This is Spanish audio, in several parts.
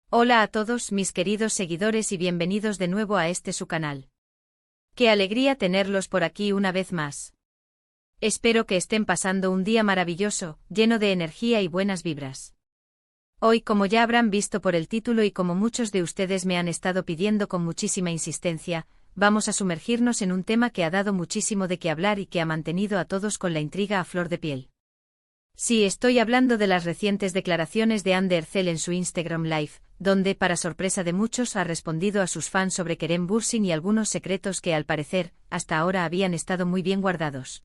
Hola a todos mis queridos seguidores y bienvenidos de nuevo a su canal. Qué alegría tenerlos por aquí una vez más. Espero que estén pasando un día maravilloso, lleno de energía y buenas vibras. Hoy, como ya habrán visto por el título y como muchos de ustedes me han estado pidiendo con muchísima insistencia, vamos a sumergirnos en un tema que ha dado muchísimo de qué hablar y que ha mantenido a todos con la intriga a flor de piel. Sí, estoy hablando de las recientes declaraciones de Anne Ercel en su Instagram Live, donde, para sorpresa de muchos, ha respondido a sus fans sobre Kerem Bürsin y algunos secretos que, al parecer, hasta ahora habían estado muy bien guardados.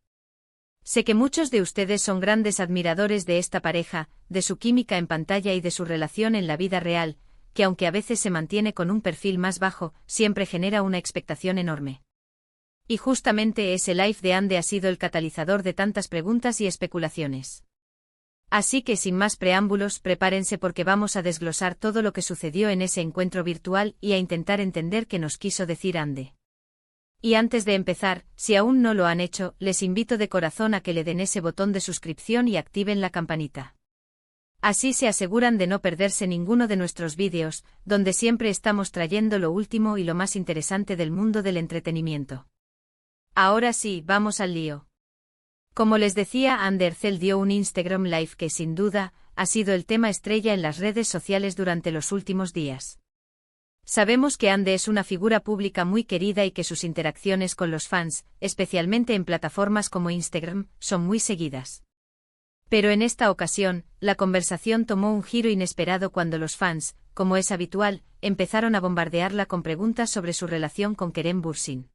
Sé que muchos de ustedes son grandes admiradores de esta pareja, de su química en pantalla y de su relación en la vida real, que aunque a veces se mantiene con un perfil más bajo, siempre genera una expectación enorme. Y justamente ese live de Anne ha sido el catalizador de tantas preguntas y especulaciones. Así que sin más preámbulos, prepárense porque vamos a desglosar todo lo que sucedió en ese encuentro virtual y a intentar entender qué nos quiso decir Anne. Y antes de empezar, si aún no lo han hecho, les invito de corazón a que le den ese botón de suscripción y activen la campanita. Así se aseguran de no perderse ninguno de nuestros vídeos, donde siempre estamos trayendo lo último y lo más interesante del mundo del entretenimiento. Ahora sí, vamos al lío. Como les decía, Anne Ercel dio un Instagram Live que sin duda, ha sido el tema estrella en las redes sociales durante los últimos días. Sabemos que Anne es una figura pública muy querida y que sus interacciones con los fans, especialmente en plataformas como Instagram, son muy seguidas. Pero en esta ocasión, la conversación tomó un giro inesperado cuando los fans, como es habitual, empezaron a bombardearla con preguntas sobre su relación con Kerem Bürsin.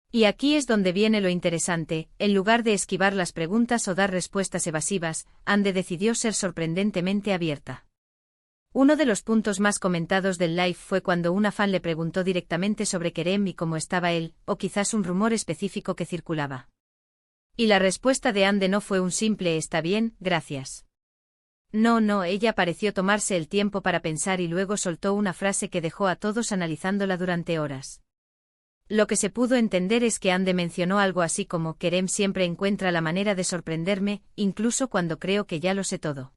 Y aquí es donde viene lo interesante, en lugar de esquivar las preguntas o dar respuestas evasivas, Anne decidió ser sorprendentemente abierta. Uno de los puntos más comentados del live fue cuando una fan le preguntó directamente sobre Kerem y cómo estaba él, o quizás un rumor específico que circulaba. Y la respuesta de Anne no fue un simple «está bien, gracias». No, ella pareció tomarse el tiempo para pensar y luego soltó una frase que dejó a todos analizándola durante horas. Lo que se pudo entender es que Anne mencionó algo así como «Kerem siempre encuentra la manera de sorprenderme, incluso cuando creo que ya lo sé todo».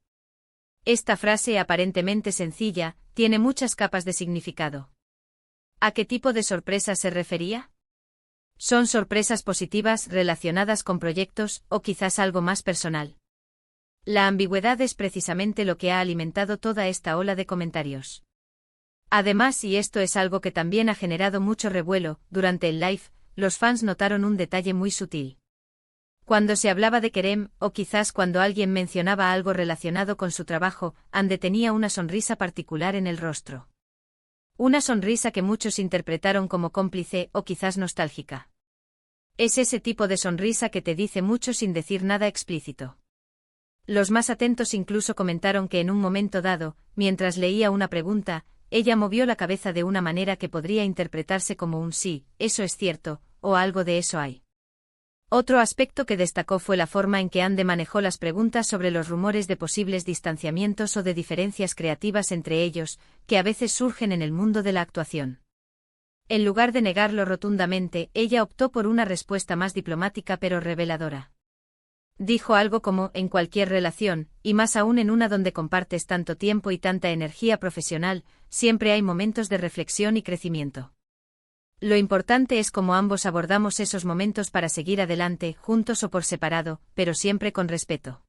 Esta frase aparentemente sencilla, tiene muchas capas de significado. ¿A qué tipo de sorpresas se refería? ¿Son sorpresas positivas relacionadas con proyectos o quizás algo más personal? La ambigüedad es precisamente lo que ha alimentado toda esta ola de comentarios. Además, y esto es algo que también ha generado mucho revuelo, durante el live, los fans notaron un detalle muy sutil. Cuando se hablaba de Kerem, o quizás cuando alguien mencionaba algo relacionado con su trabajo, Anne tenía una sonrisa particular en el rostro. Una sonrisa que muchos interpretaron como cómplice o quizás nostálgica. Es ese tipo de sonrisa que te dice mucho sin decir nada explícito. Los más atentos incluso comentaron que en un momento dado, mientras leía una pregunta, ella movió la cabeza de una manera que podría interpretarse como un sí, eso es cierto, o algo de eso hay. Otro aspecto que destacó fue la forma en que Anne manejó las preguntas sobre los rumores de posibles distanciamientos o de diferencias creativas entre ellos, que a veces surgen en el mundo de la actuación. En lugar de negarlo rotundamente, ella optó por una respuesta más diplomática pero reveladora. Dijo algo como, en cualquier relación, y más aún en una donde compartes tanto tiempo y tanta energía profesional, siempre hay momentos de reflexión y crecimiento. Lo importante es cómo ambos abordamos esos momentos para seguir adelante, juntos o por separado, pero siempre con respeto.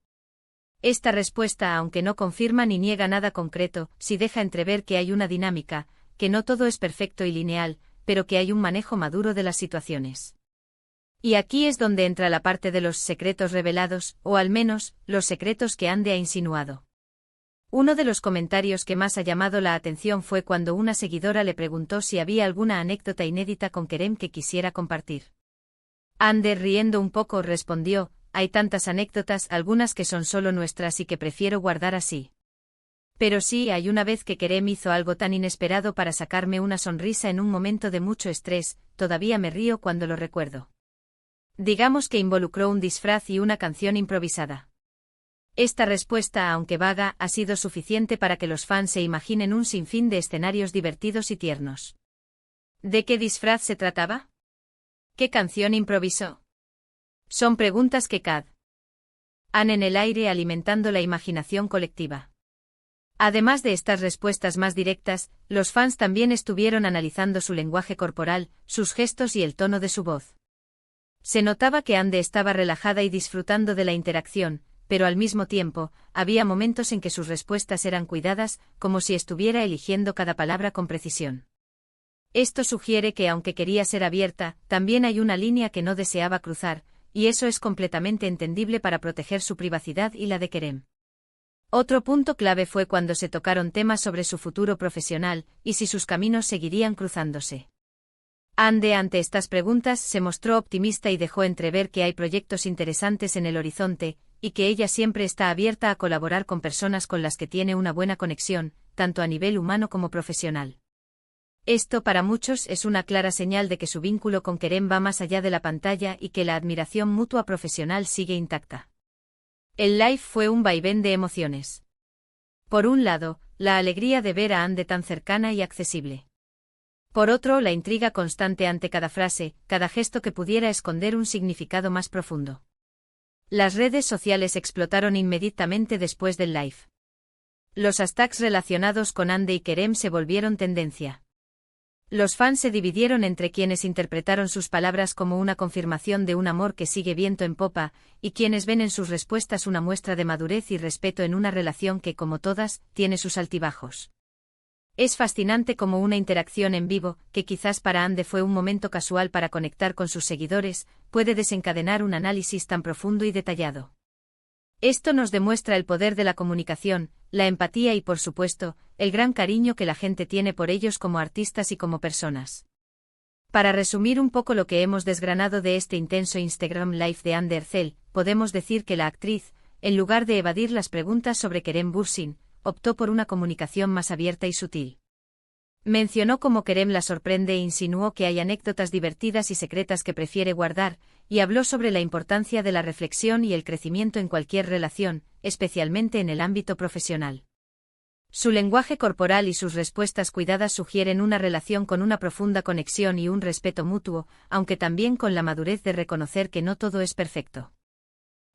Esta respuesta, aunque no confirma ni niega nada concreto, sí deja entrever que hay una dinámica, que no todo es perfecto y lineal, pero que hay un manejo maduro de las situaciones. Y aquí es donde entra la parte de los secretos revelados, o al menos, los secretos que Anne ha insinuado. Uno de los comentarios que más ha llamado la atención fue cuando una seguidora le preguntó si había alguna anécdota inédita con Kerem que quisiera compartir. Anne, riendo un poco, respondió, hay tantas anécdotas, algunas que son solo nuestras y que prefiero guardar así. Pero sí, hay una vez que Kerem hizo algo tan inesperado para sacarme una sonrisa en un momento de mucho estrés, todavía me río cuando lo recuerdo. Digamos que involucró un disfraz y una canción improvisada. Esta respuesta, aunque vaga, ha sido suficiente para que los fans se imaginen un sinfín de escenarios divertidos y tiernos. ¿De qué disfraz se trataba? ¿Qué canción improvisó? Son preguntas que han en el aire alimentando la imaginación colectiva. Además de estas respuestas más directas, los fans también estuvieron analizando su lenguaje corporal, sus gestos y el tono de su voz. Se notaba que Ande estaba relajada y disfrutando de la interacción, pero al mismo tiempo, había momentos en que sus respuestas eran cuidadas, como si estuviera eligiendo cada palabra con precisión. Esto sugiere que aunque quería ser abierta, también hay una línea que no deseaba cruzar, y eso es completamente entendible para proteger su privacidad y la de Kerem. Otro punto clave fue cuando se tocaron temas sobre su futuro profesional, y si sus caminos seguirían cruzándose. Ande ante estas preguntas se mostró optimista y dejó entrever que hay proyectos interesantes en el horizonte, y que ella siempre está abierta a colaborar con personas con las que tiene una buena conexión, tanto a nivel humano como profesional. Esto para muchos es una clara señal de que su vínculo con Kerem va más allá de la pantalla y que la admiración mutua profesional sigue intacta. El live fue un vaivén de emociones. Por un lado, la alegría de ver a Ande tan cercana y accesible. Por otro, la intriga constante ante cada frase, cada gesto que pudiera esconder un significado más profundo. Las redes sociales explotaron inmediatamente después del live. Los hashtags relacionados con Ande y Kerem se volvieron tendencia. Los fans se dividieron entre quienes interpretaron sus palabras como una confirmación de un amor que sigue viento en popa, y quienes ven en sus respuestas una muestra de madurez y respeto en una relación que, como todas, tiene sus altibajos. Es fascinante como una interacción en vivo, que quizás para Ande fue un momento casual para conectar con sus seguidores, puede desencadenar un análisis tan profundo y detallado. Esto nos demuestra el poder de la comunicación, la empatía y, por supuesto, el gran cariño que la gente tiene por ellos como artistas y como personas. Para resumir un poco lo que hemos desgranado de este intenso Instagram Live de Ande Erçel, podemos decir que la actriz, en lugar de evadir las preguntas sobre Kerem Bürsin, optó por una comunicación más abierta y sutil. Mencionó cómo Kerem la sorprende e insinuó que hay anécdotas divertidas y secretas que prefiere guardar, y habló sobre la importancia de la reflexión y el crecimiento en cualquier relación, especialmente en el ámbito profesional. Su lenguaje corporal y sus respuestas cuidadas sugieren una relación con una profunda conexión y un respeto mutuo, aunque también con la madurez de reconocer que no todo es perfecto.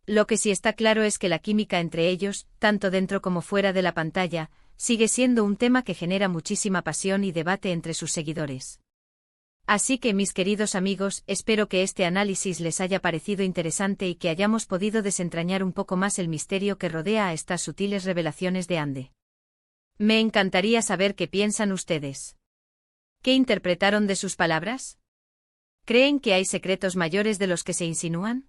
Lo que sí está claro es que la química entre ellos, tanto dentro como fuera de la pantalla, sigue siendo un tema que genera muchísima pasión y debate entre sus seguidores. Así que, mis queridos amigos, espero que este análisis les haya parecido interesante y que hayamos podido desentrañar un poco más el misterio que rodea a estas sutiles revelaciones de Ande. Me encantaría saber qué piensan ustedes. ¿Qué interpretaron de sus palabras? ¿Creen que hay secretos mayores de los que se insinúan?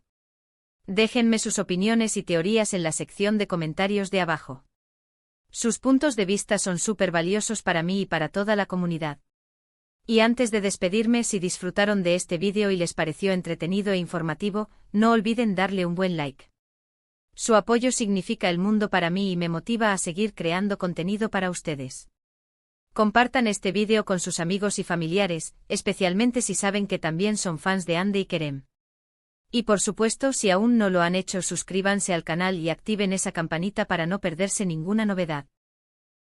Déjenme sus opiniones y teorías en la sección de comentarios de abajo. Sus puntos de vista son súper valiosos para mí y para toda la comunidad. Y antes de despedirme, si disfrutaron de este vídeo y les pareció entretenido e informativo, no olviden darle un buen like. Su apoyo significa el mundo para mí y me motiva a seguir creando contenido para ustedes. Compartan este vídeo con sus amigos y familiares, especialmente si saben que también son fans de Ande y Kerem. Y por supuesto, si aún no lo han hecho, suscríbanse al canal y activen esa campanita para no perderse ninguna novedad.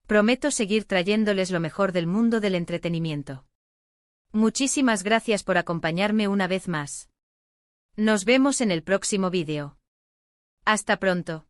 Prometo seguir trayéndoles lo mejor del mundo del entretenimiento. Muchísimas gracias por acompañarme una vez más. Nos vemos en el próximo vídeo. Hasta pronto.